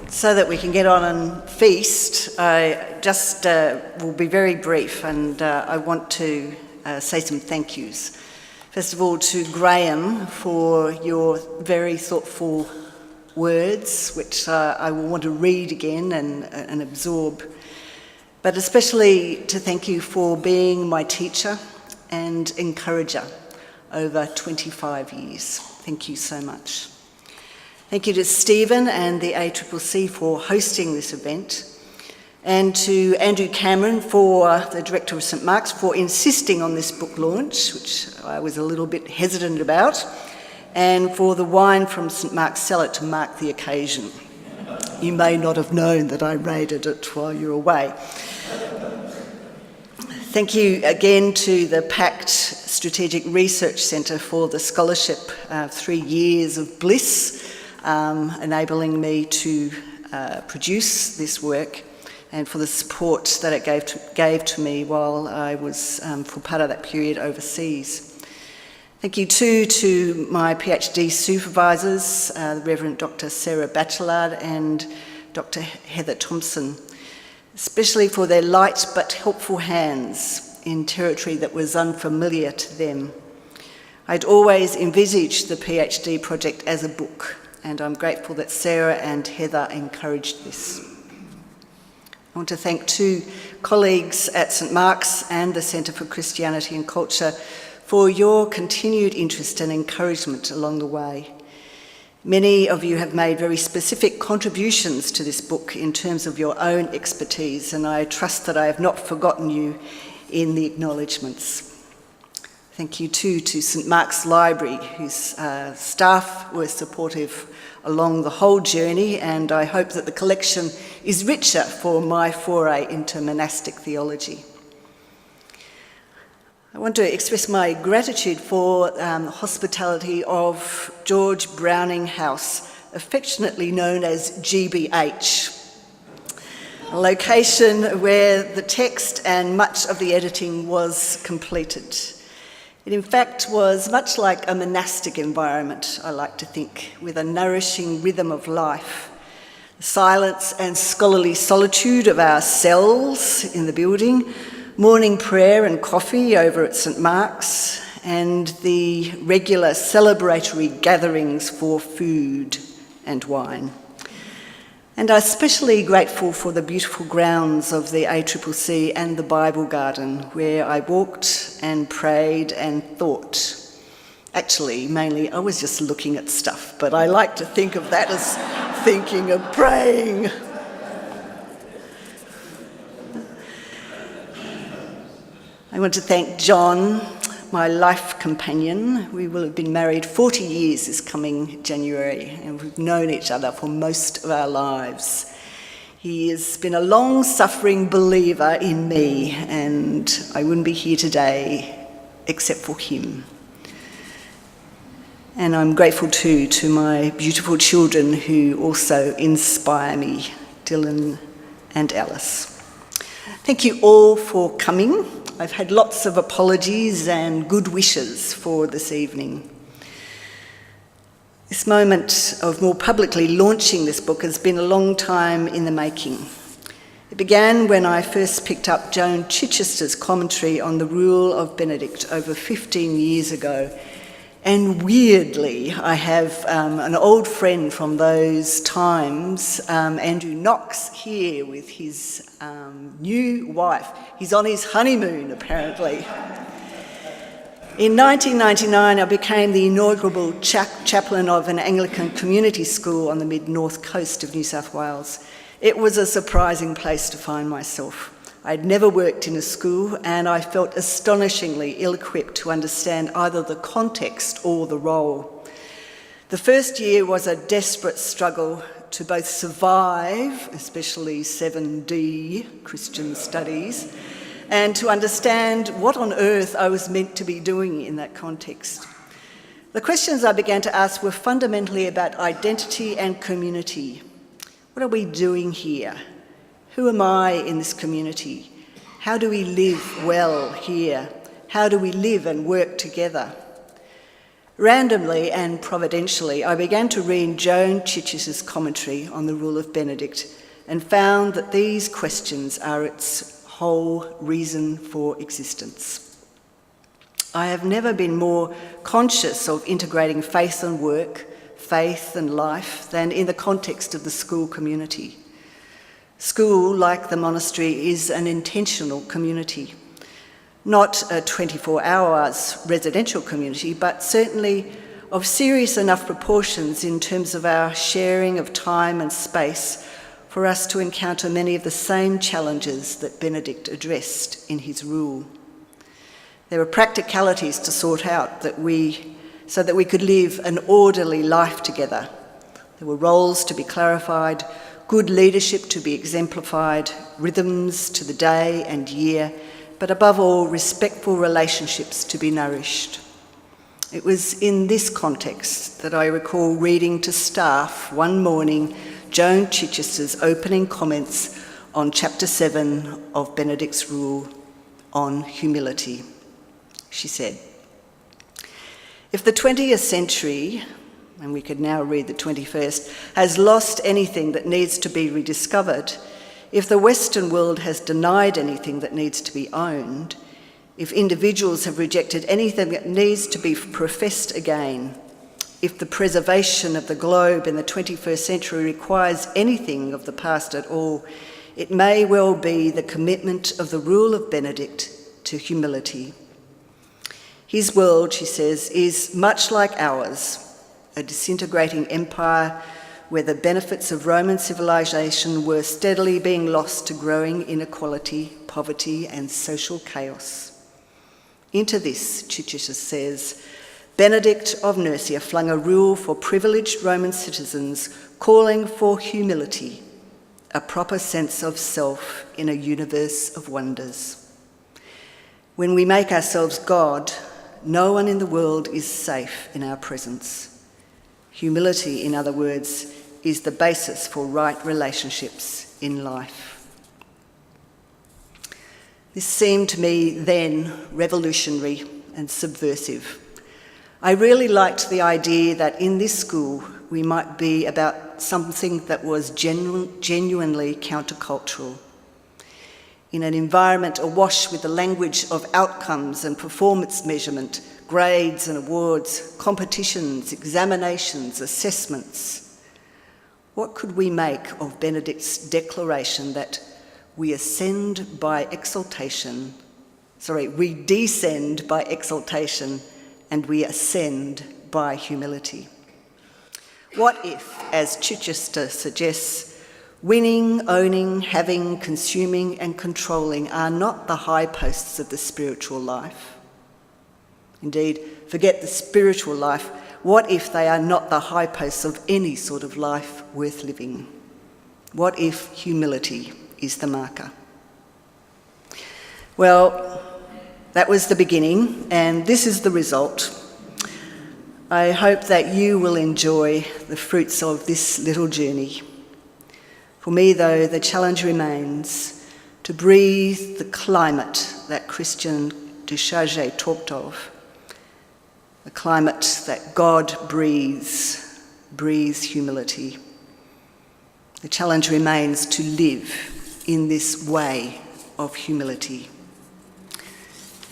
So that we can get on and feast, I just will be very brief, and I want to say some thank yous. First of all, to Graham for your very thoughtful words, which I will want to read again and absorb. But especially to thank you for being my teacher and encourager over 25 years. Thank you so much. Thank you to Stephen and the ACCC for hosting this event, and to Andrew Cameron, the Director of St Mark's, for insisting on this book launch, which I was a little bit hesitant about, and for the wine from St Mark's cellar to mark the occasion. You may not have known that I raided it while you were away. Thank you again to the PACT Strategic Research Centre for the scholarship, 3 years of bliss, enabling me to produce this work, and for the support that it gave to me while I was, for part of that period, overseas. Thank you too to my PhD supervisors, the Revd Dr Sarah Batchelard and Dr Heather Thompson, especially for their light but helpful hands in territory that was unfamiliar to them. I'd always envisaged the PhD project as a book, and I'm grateful that Sarah and Heather encouraged this. I want to thank 2 colleagues at St Mark's and the Centre for Christianity and Culture for your continued interest and encouragement along the way. Many of you have made very specific contributions to this book in terms of your own expertise, and I trust that I have not forgotten you in the acknowledgements. Thank you too to St Mark's Library, whose staff were supportive along the whole journey, and I hope that the collection is richer for my foray into monastic theology. I want to express my gratitude for the hospitality of George Browning House, affectionately known as GBH, a location where the text and much of the editing was completed. It in fact was much like a monastic environment, I like to think, with a nourishing rhythm of life. The silence and scholarly solitude of our cells in the building, morning prayer and coffee over at St Mark's, and the regular celebratory gatherings for food and wine. And I'm especially grateful for the beautiful grounds of the ACCC and the Bible Garden, where I walked and prayed and thought. Actually, mainly I was just looking at stuff, but I like to think of that as thinking of praying. I want to thank John, my life companion. We will have been married 40 years this coming January, and we've known each other for most of our lives. He has been a long-suffering believer in me, and I wouldn't be here today except for him. And I'm grateful too to my beautiful children who also inspire me, Dylan and Alice. Thank you all for coming. I've had lots of apologies and good wishes for this evening. This moment of more publicly launching this book has been a long time in the making. It began when I first picked up Joan Chichester's commentary on the Rule of Benedict over 15 years ago. And weirdly, I have an old friend from those times, Andrew Knox, here with his new wife. He's on his honeymoon, apparently. In 1999, I became the inaugural chaplain of an Anglican community school on the mid-north coast of New South Wales. It was a surprising place to find myself. I'd never worked in a school, and I felt astonishingly ill-equipped to understand either the context or the role. The first year was a desperate struggle to both survive, especially 7D, Christian studies, and to understand what on earth I was meant to be doing in that context. The questions I began to ask were fundamentally about identity and community. What are we doing here? Who am I in this community? How do we live well here? How do we live and work together? Randomly and providentially, I began to read Joan Chiches's commentary on the Rule of Benedict and found that these questions are its whole reason for existence. I have never been more conscious of integrating faith and work, faith and life, than in the context of the school community. School, like the monastery, is an intentional community. Not a 24 hours residential community, but certainly of serious enough proportions in terms of our sharing of time and space for us to encounter many of the same challenges that Benedict addressed in his rule. There were practicalities to sort out so that we could live an orderly life together. There were roles to be clarified, good leadership to be exemplified, rhythms to the day and year, but above all, respectful relationships to be nourished. It was in this context that I recall reading to staff one morning Joan Chiches's opening comments on Chapter 7 of Benedict's Rule on Humility. She said, "If the 20th century, and we could now read the 21st, has lost anything that needs to be rediscovered, if the Western world has denied anything that needs to be owned, if individuals have rejected anything that needs to be professed again, if the preservation of the globe in the 21st century requires anything of the past at all, it may well be the commitment of the Rule of Benedict to humility. His world," she says, "is much like ours, a disintegrating empire where the benefits of Roman civilization were steadily being lost to growing inequality, poverty, and social chaos. Into this," Chichester says, "Benedict of Nursia flung a rule for privileged Roman citizens calling for humility, a proper sense of self in a universe of wonders. When we make ourselves God, no one in the world is safe in our presence. Humility, in other words, is the basis for right relationships in life." This seemed to me then revolutionary and subversive. I really liked the idea that in this school we might be about something that was genuinely countercultural. In an environment awash with the language of outcomes and performance measurement, grades and awards, competitions, examinations, assessments, what could we make of Benedict's declaration that we descend by exaltation, and we ascend by humility? What if, as Chichester suggests, winning, owning, having, consuming, and controlling are not the high posts of the spiritual life? Indeed, forget the spiritual life. What if they are not the high posts of any sort of life worth living? What if humility is the marker? Well, that was the beginning, and this is the result. I hope that you will enjoy the fruits of this little journey. For me, though, the challenge remains to breathe the climate that Christian Duchage talked of, the climate that God breathes humility. The challenge remains to live in this way of humility.